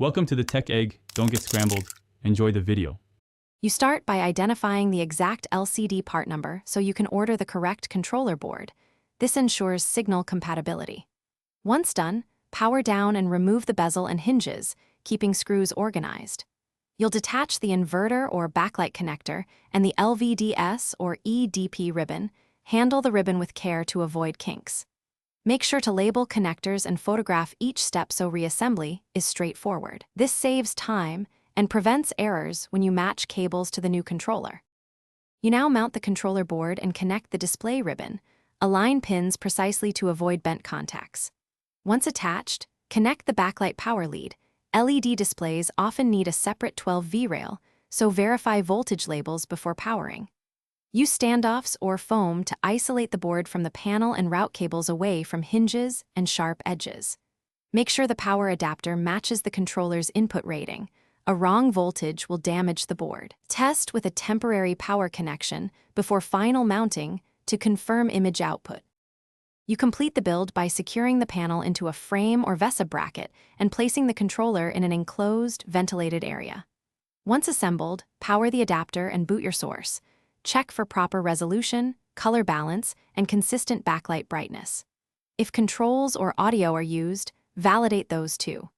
Welcome to the Tech Egg. Don't get scrambled. Enjoy the video. You start by identifying the exact LCD part number so you can order the correct controller board. This ensures signal compatibility. Once done, power down and remove the bezel and hinges, keeping screws organized. You'll detach the inverter or backlight connector and the LVDS or EDP ribbon. Handle the ribbon with care to avoid kinks. Make sure to label connectors and photograph each step so reassembly is straightforward. This saves time and prevents errors when you match cables to the new controller. You now mount the controller board and connect the display ribbon. Align pins precisely to avoid bent contacts. Once attached, connect the backlight power lead. LED displays often need a separate 12V rail, so verify voltage labels before powering. Use standoffs or foam to isolate the board from the panel and route cables away from hinges and sharp edges. Make sure the power adapter matches the controller's input rating. A wrong voltage will damage the board. Test with a temporary power connection before final mounting to confirm image output. You complete the build by securing the panel into a frame or VESA bracket and placing the controller in an enclosed, ventilated area. Once assembled, power the adapter and boot your source. Check for proper resolution, color balance, and consistent backlight brightness. If controls or audio are used, validate those too.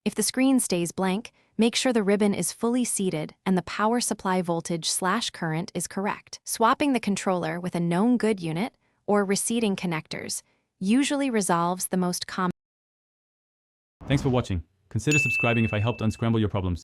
If the screen stays blank, make sure the ribbon is fully seated and the power supply voltage/current is correct. Swapping the controller with a known good unit or reseating connectors usually resolves the most common. Thanks for watching. Consider subscribing if I helped unscramble your problems.